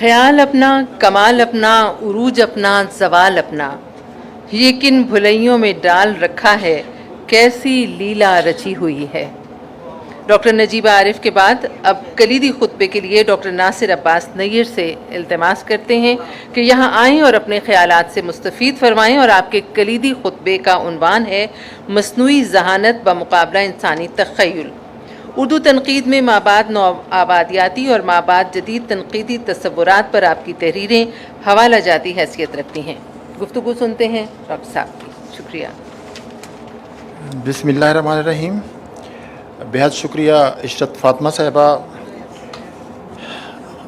خیال اپنا، کمال اپنا، عروج اپنا، زوال اپنا، یہ کن بھلائیوں میں ڈال رکھا ہے، کیسی لیلا رچی ہوئی ہے۔ ڈاکٹر نجیبہ عارف کے بعد اب کلیدی خطبے کے لیے ڈاکٹر ناصر عباس نیر سے التماس کرتے ہیں کہ یہاں آئیں اور اپنے خیالات سے مستفید فرمائیں، اور آپ کے کلیدی خطبے کا عنوان ہے مصنوعی ذہانت بمقابلہ انسانی تخیل۔ اردو تنقید میں مابعد نو آبادیاتی اور مابعد جدید تنقیدی تصورات پر آپ کی تحریریں حوالہ جاتی حیثیت رکھتی ہیں۔ گفتگو سنتے ہیں ڈاکٹر صاحب کی۔ شکریہ۔ بسم اللہ الرحمن الرحیم۔ بہت شکریہ عشرت فاطمہ صاحبہ،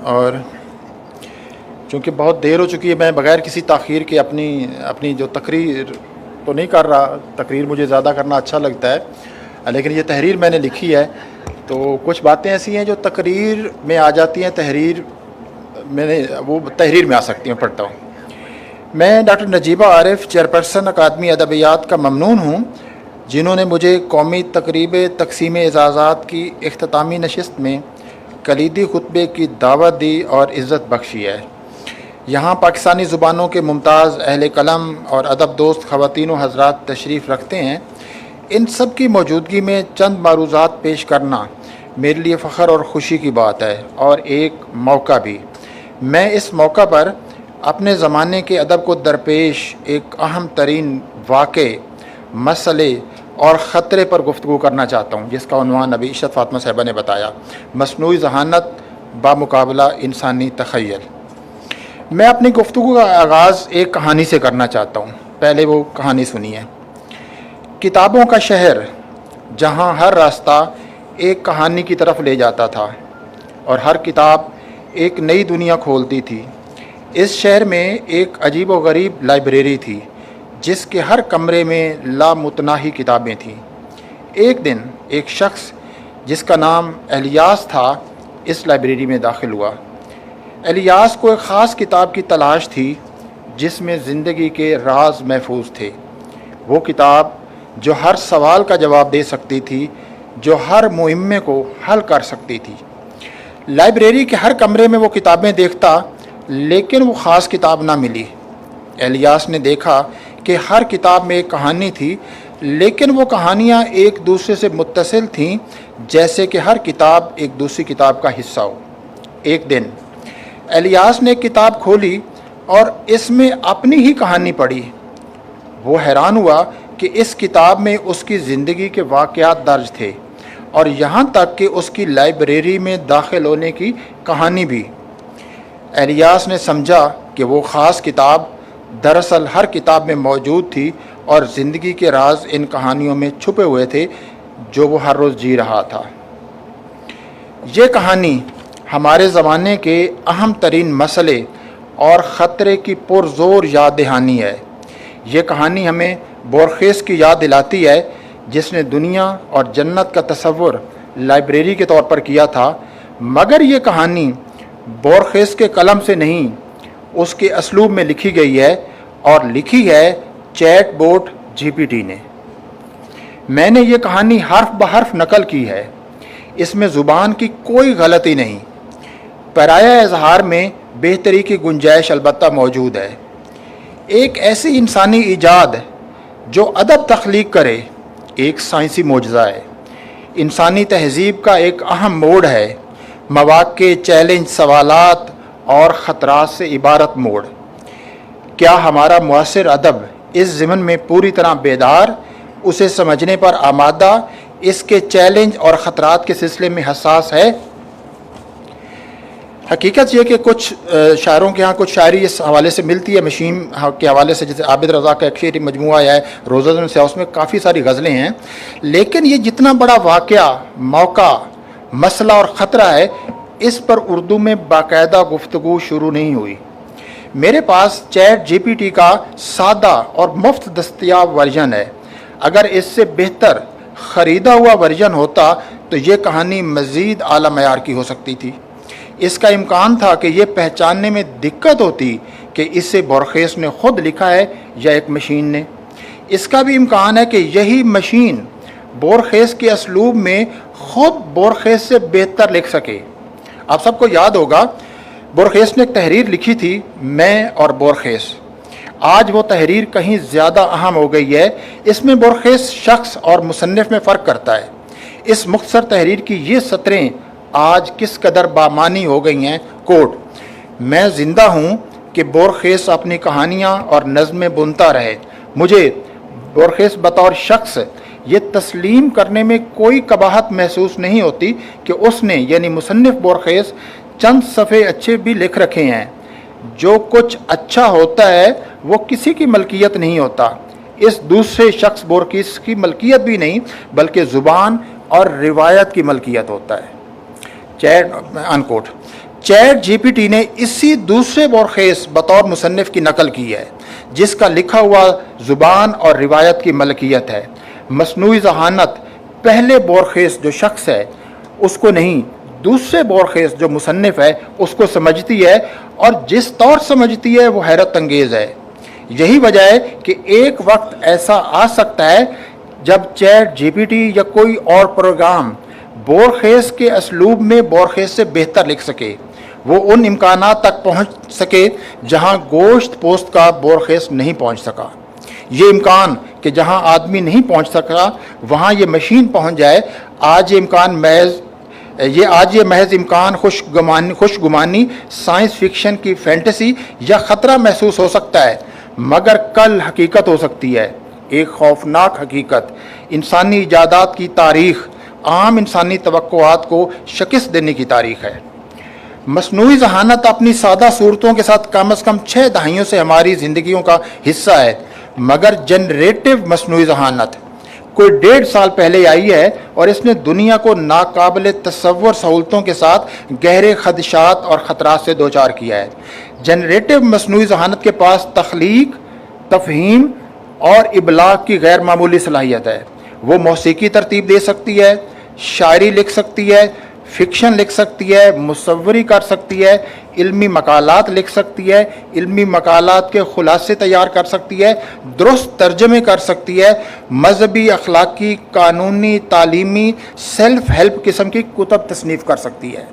اور چونکہ بہت دیر ہو چکی ہے میں بغیر کسی تاخیر کے اپنی جو تقریر تو نہیں کر رہا، تقریر مجھے زیادہ کرنا اچھا لگتا ہے، لیکن یہ تحریر میں نے لکھی ہے تو کچھ باتیں ایسی ہیں جو تقریر میں آ جاتی ہیں، وہ تحریر میں آ سکتی ہیں، پڑھتا ہوں۔ میں ڈاکٹر نجیبہ عارف، چیئرپرسن اکادمی ادبیات کا ممنون ہوں، جنہوں نے مجھے قومی تقریب تقسیم اعزازات کی اختتامی نشست میں کلیدی خطبے کی دعوت دی اور عزت بخشی ہے۔ یہاں پاکستانی زبانوں کے ممتاز اہل قلم اور ادب دوست خواتین و حضرات تشریف رکھتے ہیں۔ ان سب کی موجودگی میں چند معروضات پیش کرنا میرے لیے فخر اور خوشی کی بات ہے، اور ایک موقع بھی۔ میں اس موقع پر اپنے زمانے کے ادب کو درپیش ایک اہم ترین واقعے، مسئلے اور خطرے پر گفتگو کرنا چاہتا ہوں، جس کا عنوان ابھی عشرت فاطمہ صاحبہ نے بتایا، مصنوعی ذہانت بمقابلہ انسانی تخیل۔ میں اپنی گفتگو کا آغاز ایک کہانی سے کرنا چاہتا ہوں۔ پہلے وہ کہانی سنیے۔ کتابوں کا شہر، جہاں ہر راستہ ایک کہانی کی طرف لے جاتا تھا اور ہر کتاب ایک نئی دنیا کھولتی تھی۔ اس شہر میں ایک عجیب و غریب لائبریری تھی، جس کے ہر کمرے میں لامتناہی کتابیں تھیں۔ ایک دن ایک شخص جس کا نام الیاس تھا اس لائبریری میں داخل ہوا۔ الیاس کو ایک خاص کتاب کی تلاش تھی جس میں زندگی کے راز محفوظ تھے، وہ کتاب جو ہر سوال کا جواب دے سکتی تھی، جو ہر مہمے کو حل کر سکتی تھی۔ لائبریری کے ہر کمرے میں وہ کتابیں دیکھتا، لیکن وہ خاص کتاب نہ ملی۔ الیاس نے دیکھا کہ ہر کتاب میں ایک کہانی تھی، لیکن وہ کہانیاں ایک دوسرے سے متصل تھیں، جیسے کہ ہر کتاب ایک دوسری کتاب کا حصہ ہو۔ ایک دن الیاس نے ایک کتاب کھولی اور اس میں اپنی ہی کہانی پڑھی۔ وہ حیران ہوا کہ اس کتاب میں اس کی زندگی کے واقعات درج تھے، اور یہاں تک کہ اس کی لائبریری میں داخل ہونے کی کہانی بھی۔ الیاس نے سمجھا کہ وہ خاص کتاب دراصل ہر کتاب میں موجود تھی، اور زندگی کے راز ان کہانیوں میں چھپے ہوئے تھے جو وہ ہر روز جی رہا تھا۔ یہ کہانی ہمارے زمانے کے اہم ترین مسئلے اور خطرے کی پرزور یاد دہانی ہے۔ یہ کہانی ہمیں بورخیس کی یاد دلاتی ہے، جس نے دنیا اور جنت کا تصور لائبریری کے طور پر کیا تھا، مگر یہ کہانی بورخیس کے قلم سے نہیں، اس کے اسلوب میں لکھی گئی ہے، اور لکھی ہے چیٹ بوٹ GPT نے۔ میں نے یہ کہانی حرف بحرف نقل کی ہے، اس میں زبان کی کوئی غلطی نہیں، پرایا اظہار میں بہتری کی گنجائش البتہ موجود ہے۔ ایک ایسی انسانی ایجاد جو ادب تخلیق کرے ایک سائنسی معجزہ ہے، انسانی تہذیب کا ایک اہم موڑ ہے، مواقع، چیلنج، سوالات اور خطرات سے عبارت موڑ۔ کیا ہمارا معاصر ادب اس ضمن میں پوری طرح بیدار، اسے سمجھنے پر آمادہ، اس کے چیلنج اور خطرات کے سلسلے میں حساس ہے؟ حقیقت یہ کہ کچھ شاعروں کے ہاں کچھ شاعری اس حوالے سے ملتی ہے، مشین کے حوالے سے، جیسے عابد رضا کا ایک شعری مجموعہ ہے روزہ سے، اس میں کافی ساری غزلیں ہیں، لیکن یہ جتنا بڑا واقعہ، موقع، مسئلہ اور خطرہ ہے، اس پر اردو میں باقاعدہ گفتگو شروع نہیں ہوئی۔ میرے پاس چیٹ GPT کا سادہ اور مفت دستیاب ورژن ہے۔ اگر اس سے بہتر خریدا ہوا ورژن ہوتا تو یہ کہانی مزید اعلیٰ معیار کی ہو سکتی تھی۔ اس کا امکان تھا کہ یہ پہچاننے میں دقت ہوتی کہ اسے بورخیس نے خود لکھا ہے یا ایک مشین نے۔ اس کا بھی امکان ہے کہ یہی مشین بورخیس کے اسلوب میں خود بورخیس سے بہتر لکھ سکے۔ آپ سب کو یاد ہوگا بورخیس نے ایک تحریر لکھی تھی، میں اور بورخیس. آج وہ تحریر کہیں زیادہ اہم ہو گئی ہے. اس میں بورخیس شخص اور مصنف میں فرق کرتا ہے. اس مختصر تحریر کی یہ سطریں آج کس قدر بامانی ہو گئی ہیں. کوٹ: میں زندہ ہوں کہ بورخیس اپنی کہانیاں اور نظمیں بنتا رہے. مجھے بورخیس بطور شخص یہ تسلیم کرنے میں کوئی قباحت محسوس نہیں ہوتی کہ اس نے یعنی مصنف بورخیس چند صفحے اچھے بھی لکھ رکھے ہیں. جو کچھ اچھا ہوتا ہے وہ کسی کی ملکیت نہیں ہوتا. اس دوسرے شخص بورخیس کی ملکیت بھی نہیں بلکہ زبان اور روایت کی ملکیت ہوتا ہے. انکوٹ. چیٹ جی پی ٹی نے اسی دوسرے بورخیس بطور مصنف کی نقل کی ہے جس کا لکھا ہوا زبان اور روایت کی ملکیت ہے. مصنوعی ذہانت پہلے بورخیس جو شخص ہے اس کو نہیں، دوسرے بورخیس جو مصنف ہے اس کو سمجھتی ہے، اور جس طور سمجھتی ہے وہ حیرت انگیز ہے. یہی وجہ ہے کہ ایک وقت ایسا آ سکتا ہے جب چیٹ جی پی ٹی یا کوئی اور پروگرام بورخیس کے اسلوب میں بورخیس سے بہتر لکھ سکے. وہ ان امکانات تک پہنچ سکے جہاں گوشت پوست کا بورخیس نہیں پہنچ سکا. یہ امکان کہ جہاں آدمی نہیں پہنچ سکا وہاں یہ مشین پہنچ جائے. آج یہ محض امکان خوش گمانی سائنس فکشن کی فینٹیسی یا خطرہ محسوس ہو سکتا ہے، مگر کل حقیقت ہو سکتی ہے. ایک خوفناک حقیقت. انسانی ایجادات کی تاریخ عام انسانی توقعات کو شکست دینے کی تاریخ ہے. مصنوعی ذہانت اپنی سادہ صورتوں کے ساتھ کم از کم 6 دہائیوں سے ہماری زندگیوں کا حصہ ہے، مگر جنریٹو مصنوعی ذہانت کوئی 1.5 سال پہلے آئی ہے اور اس نے دنیا کو ناقابل تصور سہولتوں کے ساتھ گہرے خدشات اور خطرات سے دوچار کیا ہے. جنریٹو مصنوعی ذہانت کے پاس تخلیق، تفہیم اور ابلاغ کی غیر معمولی صلاحیت ہے. وہ موسیقی ترتیب دے سکتی ہے، شاعری لکھ سکتی ہے، فکشن لکھ سکتی ہے، مصوری کر سکتی ہے، علمی مقالات لکھ سکتی ہے، علمی مقالات کے خلاصے تیار کر سکتی ہے، درست ترجمے کر سکتی ہے، مذہبی، اخلاقی، قانونی، تعلیمی، سیلف ہیلپ قسم کی کتب تصنیف کر سکتی ہے،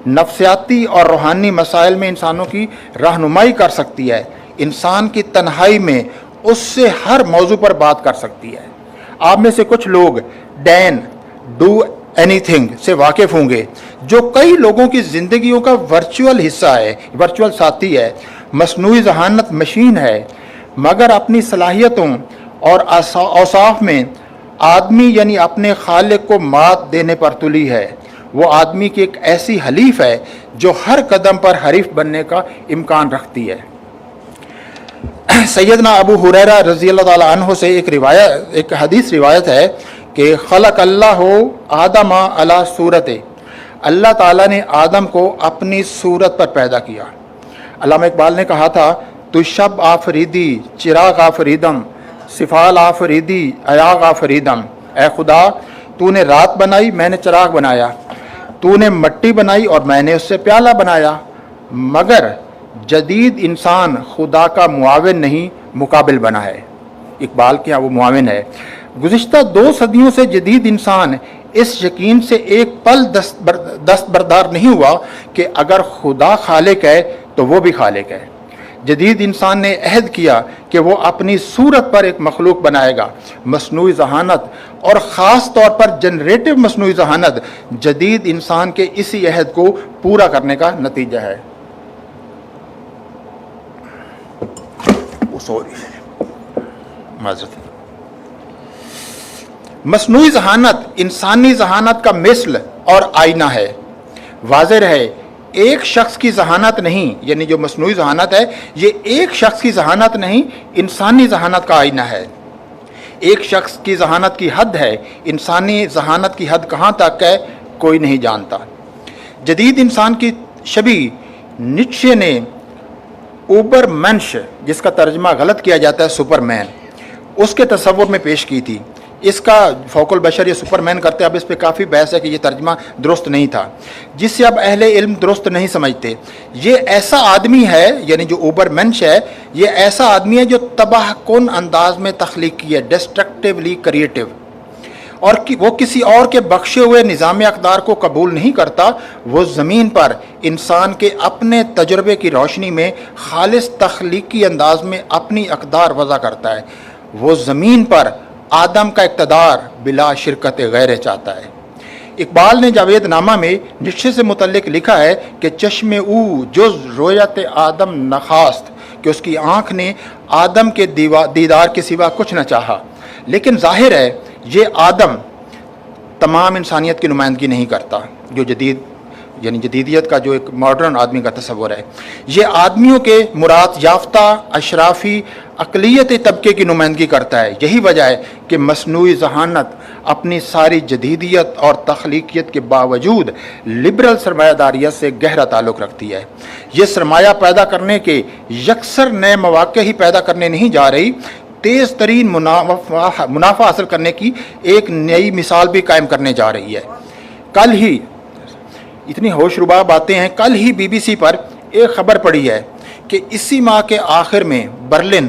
نفسیاتی اور روحانی مسائل میں انسانوں کی رہنمائی کر سکتی ہے، انسان کی تنہائی میں اس سے ہر موضوع پر بات کر سکتی ہے. آپ میں سے کچھ لوگ ڈو اینی تھنگ سے واقف ہوں گے جو کئی لوگوں کی زندگیوں کا ورچوئل حصہ ہے، ورچوئل ساتھی ہے. مصنوعی ذہانت مشین ہے مگر اپنی صلاحیتوں اور اوصاف میں آدمی یعنی اپنے خالق کو مات دینے پر تلی ہے. وہ آدمی کی ایک ایسی حلیف ہے جو ہر قدم پر حریف بننے کا امکان رکھتی ہے. سیدنا ابو ہریرہ رضی اللہ تعالیٰ عنہ سے ایک حدیث روایت ہے کہ خلق اللہ آدم علی صورت، اللہ تعالیٰ نے آدم کو اپنی صورت پر پیدا کیا. علامہ اقبال نے کہا تھا تو شب آفریدی چراغ آفریدم، صفال آفریدی ایاغ آفریدم. اے خدا تو نے رات بنائی، میں نے چراغ بنایا، تو نے مٹی بنائی اور میں نے اس سے پیالہ بنایا. مگر جدید انسان خدا کا معاون نہیں مقابل بنا ہے. اقبال کے یہاں وہ معاون ہے. گزشتہ 2 صدیوں سے جدید انسان اس یقین سے ایک پل دستبردار نہیں ہوا کہ اگر خدا خالق ہے تو وہ بھی خالق ہے. جدید انسان نے عہد کیا کہ وہ اپنی صورت پر ایک مخلوق بنائے گا. مصنوعی ذہانت اور خاص طور پر جنریٹو مصنوعی ذہانت جدید انسان کے اسی عہد کو پورا کرنے کا نتیجہ ہے. مصنوعی ذہانت انسانی ذہانت کا مثل اور آئینہ ہے. واضح رہے ایک شخص کی ذہانت نہیں، یعنی جو مصنوعی ذہانت ہے یہ ایک شخص کی ذہانت نہیں، انسانی ذہانت کا آئینہ ہے. ایک شخص کی ذہانت کی حد ہے، انسانی ذہانت کی حد کہاں تک ہے کوئی نہیں جانتا. جدید انسان کی شبیہ نیچے نے اوبر منش، جس کا ترجمہ غلط کیا جاتا ہے سپر مین، اس کے تصور میں پیش کی تھی. اس کا فوق البشر یہ سپر مین کرتے. اب اس پہ کافی بحث ہے کہ یہ ترجمہ درست نہیں تھا، جس سے اب اہل علم درست نہیں سمجھتے. یہ ایسا آدمی ہے، یعنی جو اوبر منش ہے، یہ ایسا آدمی ہے جو تباہ کن انداز میں تخلیق کی ہے، ڈسٹرکٹیولی کریٹو. اور وہ کسی اور کے بخشے ہوئے نظام اقدار کو قبول نہیں کرتا، وہ زمین پر انسان کے اپنے تجربے کی روشنی میں خالص تخلیقی انداز میں اپنی اقدار وضع کرتا ہے۔ وہ زمین پر آدم کا اقتدار بلا شرکت غیر چاہتا ہے۔ اقبال نے جاوید نامہ میں نقشے سے متعلق لکھا ہے کہ چشم او جز رویت آدم نخواست، کہ اس کی آنکھ نے آدم کے دیدار کے سوا کچھ نہ چاہا، لیکن ظاہر ہے یہ آدم تمام انسانیت کی نمائندگی نہیں کرتا، جو جدیدیت کا جو ایک ماڈرن آدمی کا تصور ہے۔ یہ آدمیوں کے مراد یافتہ اشرافی اقلیت طبقے کی نمائندگی کرتا ہے۔ یہی وجہ ہے کہ مصنوعی ذہانت اپنی ساری جدیدیت اور تخلیقیت کے باوجود لبرل سرمایہ داریت سے گہرا تعلق رکھتی ہے۔ یہ سرمایہ پیدا کرنے کے یکسر نئے مواقع ہی پیدا کرنے نہیں جا رہی، تیز ترین منافع حاصل کرنے کی ایک نئی مثال بھی قائم کرنے جا رہی ہے۔ کل ہی اتنی ہوش ربا باتیں ہیں، کل ہی BBC پر ایک خبر پڑی ہے کہ اسی ماہ کے آخر میں برلن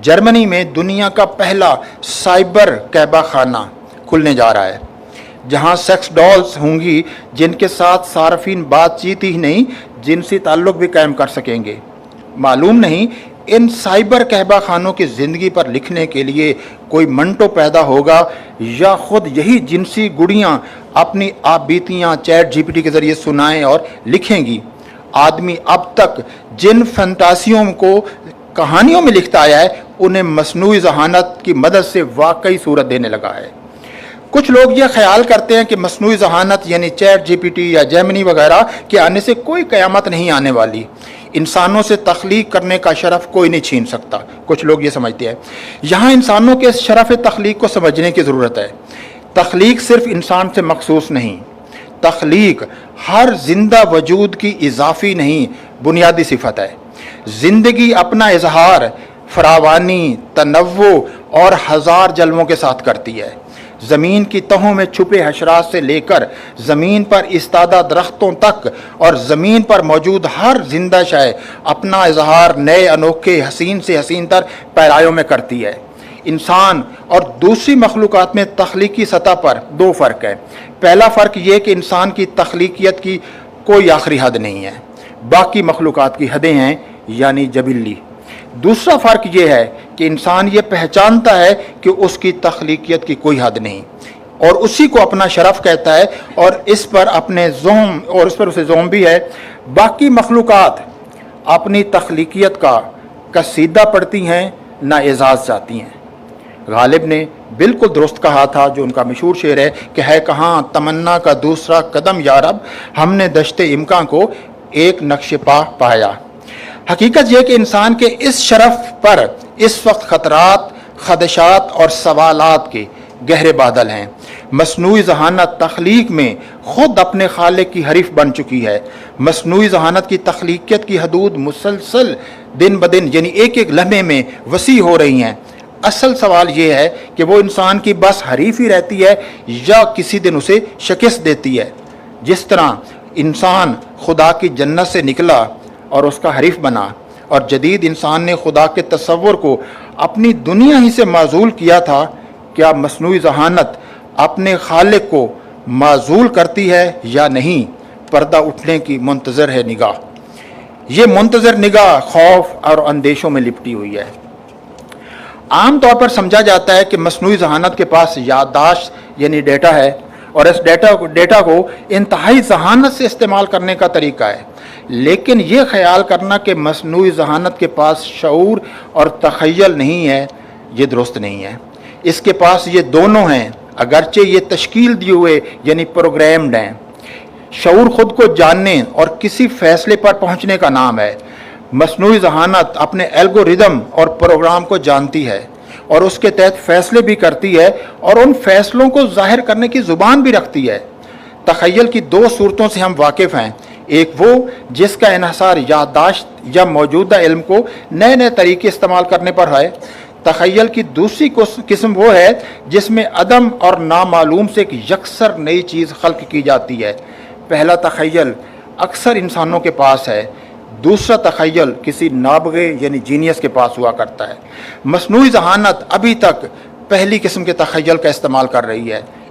جرمنی میں دنیا کا پہلا سائبر کعبہ خانہ کھلنے جا رہا ہے، جہاں سیکس ڈالز ہوں گی جن کے ساتھ صارفین بات چیت ہی نہیں جنسی تعلق بھی قائم کر سکیں گے۔ معلوم نہیں ان سائبر کعبہ خانوں کی زندگی پر لکھنے کے لیے کوئی منٹو پیدا ہوگا یا خود یہی جنسی گڑیاں اپنی آپ بیتیاں چیٹ GPT کے ذریعے سنائیں اور لکھیں گی۔ آدمی اب تک جن فنتاسیوں کو کہانیوں میں لکھتا آیا ہے انہیں مصنوعی ذہانت کی مدد سے واقعی صورت دینے لگا ہے۔ کچھ لوگ یہ خیال کرتے ہیں کہ مصنوعی ذہانت یعنی چیٹ GPT یا جیمنی وغیرہ کے آنے سے کوئی قیامت نہیں آنے والی، انسانوں سے تخلیق کرنے کا شرف کوئی نہیں چھین سکتا۔ کچھ لوگ یہ سمجھتے ہیں۔ یہاں انسانوں کے شرف تخلیق کو سمجھنے کی ضرورت ہے۔ تخلیق صرف انسان سے مخصوص نہیں، تخلیق ہر زندہ وجود کی اضافی نہیں بنیادی صفت ہے۔ زندگی اپنا اظہار فراوانی، تنوع اور ہزار جلووں کے ساتھ کرتی ہے۔ زمین کی تہوں میں چھپے حشرات سے لے کر زمین پر استادہ درختوں تک اور زمین پر موجود ہر زندہ شے اپنا اظہار نئے انوکھے حسین سے حسین تر پیرایوں میں کرتی ہے۔ انسان اور دوسری مخلوقات میں تخلیقی سطح پر دو فرق ہیں۔ پہلا فرق یہ کہ انسان کی تخلیقیت کی کوئی آخری حد نہیں ہے، باقی مخلوقات کی حدیں ہیں یعنی جبلی۔ دوسرا فرق یہ ہے کہ انسان یہ پہچانتا ہے کہ اس کی تخلیقیت کی کوئی حد نہیں اور اسی کو اپنا شرف کہتا ہے اور اس پر اسے زوم بھی ہے۔ باقی مخلوقات اپنی تخلیقیت کا قصیدہ پڑھتی ہیں نہ اعزاز چاہتی ہیں۔ غالب نے بالکل درست کہا تھا، جو ان کا مشہور شعر ہے کہ ہے کہاں تمنا کا دوسرا قدم یا رب، ہم نے دشت امکان کو ایک نقش پا پایا۔ حقیقت یہ کہ انسان کے اس شرف پر اس وقت خطرات، خدشات اور سوالات کے گہرے بادل ہیں۔ مصنوعی ذہانت تخلیق میں خود اپنے خالق کی حریف بن چکی ہے۔ مصنوعی ذہانت کی تخلیقیت کی حدود مسلسل دن بدن یعنی ایک ایک لمحے میں وسیع ہو رہی ہیں۔ اصل سوال یہ ہے کہ وہ انسان کی بس حریف ہی رہتی ہے یا کسی دن اسے شکست دیتی ہے۔ جس طرح انسان خدا کی جنت سے نکلا اور اس کا حریف بنا اور جدید انسان نے خدا کے تصور کو اپنی دنیا ہی سے معزول کیا تھا، کیا مصنوعی ذہانت اپنے خالق کو معزول کرتی ہے یا نہیں؟ پردہ اٹھنے کی منتظر ہے نگاہ۔ یہ منتظر نگاہ خوف اور اندیشوں میں لپٹی ہوئی ہے۔ عام طور پر سمجھا جاتا ہے کہ مصنوعی ذہانت کے پاس یادداشت یعنی ڈیٹا ہے اور اس ڈیٹا کو انتہائی ذہانت سے استعمال کرنے کا طریقہ ہے، لیکن یہ خیال کرنا کہ مصنوعی ذہانت کے پاس شعور اور تخیل نہیں ہے، یہ درست نہیں ہے۔ اس کے پاس یہ دونوں ہیں، اگرچہ یہ تشکیل دیے ہوئے یعنی پروگرامڈ ہیں۔ شعور خود کو جاننے اور کسی فیصلے پر پہنچنے کا نام ہے۔ مصنوعی ذہانت اپنے الگوریدم اور پروگرام کو جانتی ہے اور اس کے تحت فیصلے بھی کرتی ہے اور ان فیصلوں کو ظاہر کرنے کی زبان بھی رکھتی ہے۔ تخیل کی دو صورتوں سے ہم واقف ہیں، ایک وہ جس کا انحصار یادداشت یا موجودہ علم کو نئے نئے طریقے استعمال کرنے پر ہے۔ تخیل کی دوسری قسم وہ ہے جس میں عدم اور نامعلوم سے ایک یکسر نئی چیز خلق کی جاتی ہے۔ پہلا تخیل اکثر انسانوں کے پاس ہے، دوسرا تخیل کسی نابغے یعنی جینیس کے پاس ہوا کرتا ہے۔ مصنوعی ذہانت ابھی تک پہلی قسم کے تخیل کا استعمال کر رہی ہے،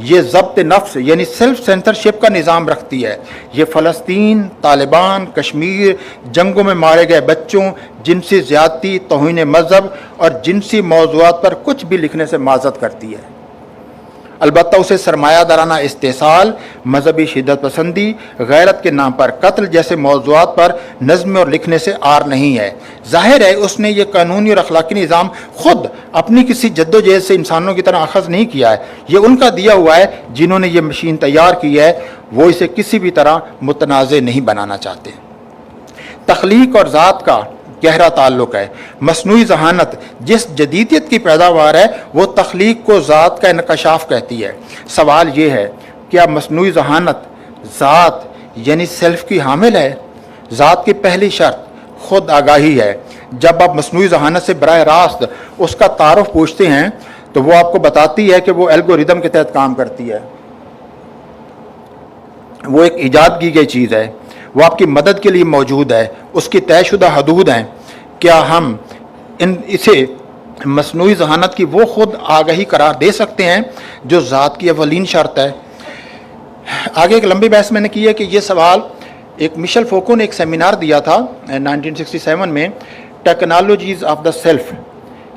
یہ ضبط نفس یعنی سیلف سینسرشپ کا نظام رکھتی ہے. یہ فلسطین، طالبان، کشمیر، جنگوں میں مارے گئے بچوں، جنسی زیادتی، توہین مذہب اور جنسی موضوعات پر کچھ بھی لکھنے سے معذرت کرتی ہے. البتہ اسے سرمایہ دارانہ استحصال، مذہبی شدت پسندی، غیرت کے نام پر قتل جیسے موضوعات پر نظم اور لکھنے سے آر نہیں ہے. ظاہر ہے اس نے یہ قانونی اور اخلاقی نظام خود اپنی کسی جد و جہد سے انسانوں کی طرح اخذ نہیں کیا ہے. یہ ان کا دیا ہوا ہے جنہوں نے یہ مشین تیار کی ہے. وہ اسے کسی بھی طرح متنازع نہیں بنانا چاہتے. تخلیق اور ذات کا گہرا تعلق ہے. مصنوعی ذہانت جس جدیدیت کی پیداوار ہے وہ تخلیق کو ذات کا انکشاف کہتی ہے. سوال یہ ہے کیا مصنوعی ذہانت ذات یعنی سیلف کی حامل ہے؟ ذات کی پہلی شرط خود آگاہی ہے. جب آپ مصنوعی ذہانت سے براہ راست اس کا تعارف پوچھتے ہیں تو وہ آپ کو بتاتی ہے کہ وہ الگوریدم کے تحت کام کرتی ہے. وہ ایک ایجاد کی گئی چیز ہے. وہ آپ کی مدد کے لیے موجود ہے. اس کی طے شدہ حدود ہیں. کیا ہم اسے مصنوعی ذہانت کی وہ خود آگاہی قرار دے سکتے ہیں جو ذات کی اولین شرط ہے؟ آگے ایک لمبی بحث میں نے کی ہے کہ یہ سوال ایک مشل فوکو نے ایک سیمینار دیا تھا 1967 میں، ٹیکنالوجیز آف دا سیلف،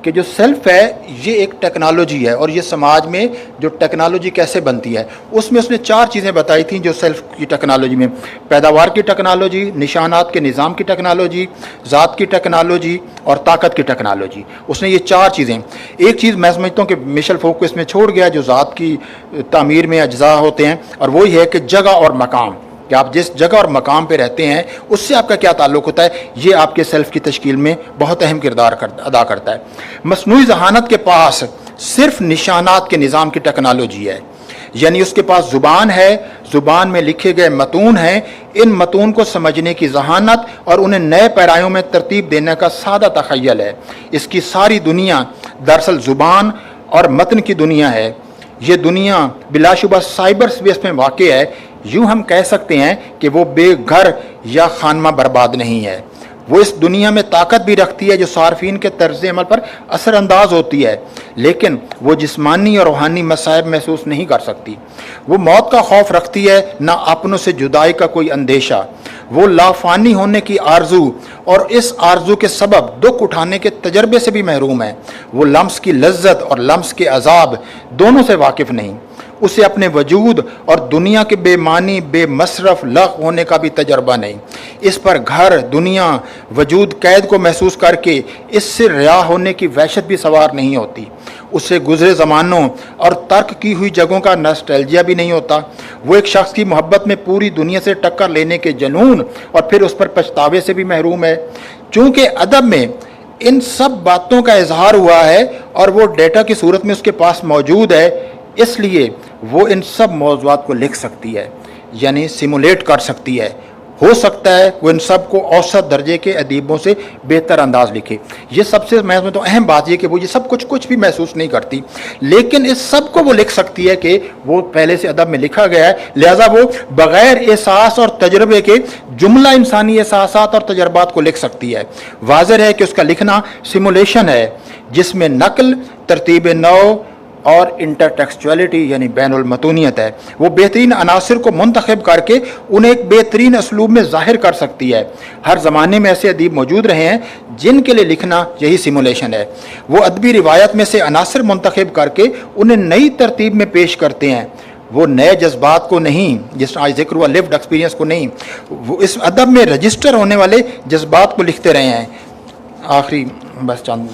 کہ جو سیلف ہے یہ ایک ٹیکنالوجی ہے اور یہ سماج میں جو ٹیکنالوجی کیسے بنتی ہے. اس میں اس نے 4 چیزیں بتائی تھیں جو سیلف کی ٹیکنالوجی میں: پیداوار کی ٹیکنالوجی، نشانات کے نظام کی ٹیکنالوجی، ذات کی ٹیکنالوجی اور طاقت کی ٹیکنالوجی. اس نے یہ 4 چیزیں. ایک چیز میں سمجھتا ہوں کہ مشل فوکو اس میں چھوڑ گیا جو ذات کی تعمیر میں اجزاء ہوتے ہیں، اور وہی ہے کہ جگہ اور مقام، کہ آپ جس جگہ اور مقام پہ رہتے ہیں اس سے آپ کا کیا تعلق ہوتا ہے. یہ آپ کے سیلف کی تشکیل میں بہت اہم کردار ادا کرتا ہے. مصنوعی ذہانت کے پاس صرف نشانات کے نظام کی ٹیکنالوجی ہے، یعنی اس کے پاس زبان ہے، زبان میں لکھے گئے متون ہیں، ان متون کو سمجھنے کی ذہانت اور انہیں نئے پیرایوں میں ترتیب دینے کا سادہ تخیل ہے. اس کی ساری دنیا دراصل زبان اور متن کی دنیا ہے. یہ دنیا بلا شبہ سائبر اسپیس میں واقع ہے. یوں ہم کہہ سکتے ہیں کہ وہ بے گھر یا خانمہ برباد نہیں ہے. وہ اس دنیا میں طاقت بھی رکھتی ہے جو صارفین کے طرز عمل پر اثر انداز ہوتی ہے، لیکن وہ جسمانی اور روحانی مصائب محسوس نہیں کر سکتی. وہ موت کا خوف رکھتی ہے، نہ اپنوں سے جدائی کا کوئی اندیشہ. وہ لافانی ہونے کی آرزو اور اس آرزو کے سبب دکھ اٹھانے کے تجربے سے بھی محروم ہے. وہ لمس کی لذت اور لمس کے عذاب دونوں سے واقف نہیں. اسے اپنے وجود اور دنیا کے بے معنی، بے مصرف لغو ہونے کا بھی تجربہ نہیں. اس پر گھر، دنیا، وجود قید کو محسوس کر کے اس سے رہا ہونے کی وحشت بھی سوار نہیں ہوتی. اسے گزرے زمانوں اور ترک کی ہوئی جگہوں کا ناسٹیلجیا بھی نہیں ہوتا. وہ ایک شخص کی محبت میں پوری دنیا سے ٹکر لینے کے جنون اور پھر اس پر پچھتاوے سے بھی محروم ہے. چونکہ ادب میں ان سب باتوں کا اظہار ہوا ہے اور وہ ڈیٹا کی صورت میں اس کے پاس موجود ہے، اس لیے وہ ان سب موضوعات کو لکھ سکتی ہے، یعنی سیمولیٹ کر سکتی ہے. ہو سکتا ہے وہ ان سب کو اوسط درجے کے ادیبوں سے بہتر انداز لکھے. یہ سب سے میں تو اہم بات یہ کہ وہ یہ سب کچھ بھی محسوس نہیں کرتی، لیکن اس سب کو وہ لکھ سکتی ہے کہ وہ پہلے سے ادب میں لکھا گیا ہے. لہذا وہ بغیر احساس اور تجربے کے جملہ انسانی احساسات اور تجربات کو لکھ سکتی ہے. واضح ہے کہ اس کا لکھنا سیمولیشن ہے جس میں نقل، ترتیب نو اور انٹرٹیکسچولیٹی یعنی بین المتونیت ہے. وہ بہترین عناصر کو منتخب کر کے انہیں ایک بہترین اسلوب میں ظاہر کر سکتی ہے. ہر زمانے میں ایسے ادیب موجود رہے ہیں جن کے لیے لکھنا یہی سیمولیشن ہے. وہ ادبی روایت میں سے عناصر منتخب کر کے انہیں نئی ترتیب میں پیش کرتے ہیں. وہ نئے جذبات کو نہیں، جس آج ذکر ہوا لیفڈ ایکسپیرینس کو نہیں، وہ اس ادب میں رجسٹر ہونے والے جذبات کو لکھتے رہے ہیں. آخری بس چاند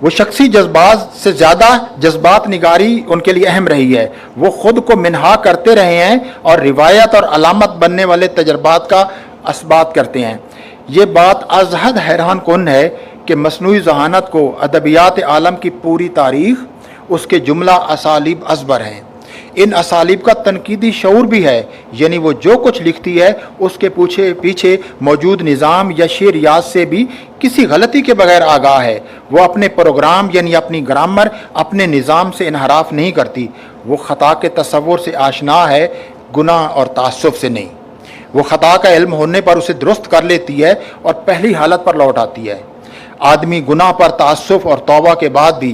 وہ شخصی جذبات سے زیادہ جذبات نگاری ان کے لیے اہم رہی ہے. وہ خود کو منہا کرتے رہے ہیں اور روایت اور علامت بننے والے تجربات کا اثبات کرتے ہیں. یہ بات از حد حیران کن ہے کہ مصنوعی ذہانت کو ادبیات عالم کی پوری تاریخ اس کے جملہ اسالیب ازبر ہیں. ان اسالیب کا تنقیدی شعور بھی ہے، یعنی وہ جو کچھ لکھتی ہے اس کے پیچھے موجود نظام یا شعریات سے بھی کسی غلطی کے بغیر آگاہ ہے. وہ اپنے پروگرام یعنی اپنی گرامر، اپنے نظام سے انحراف نہیں کرتی. وہ خطا کے تصور سے آشنا ہے، گناہ اور تعصب سے نہیں. وہ خطا کا علم ہونے پر اسے درست کر لیتی ہے اور پہلی حالت پر لوٹ آتی ہے. آدمی گناہ پر تعصب اور توبہ کے بعد بھی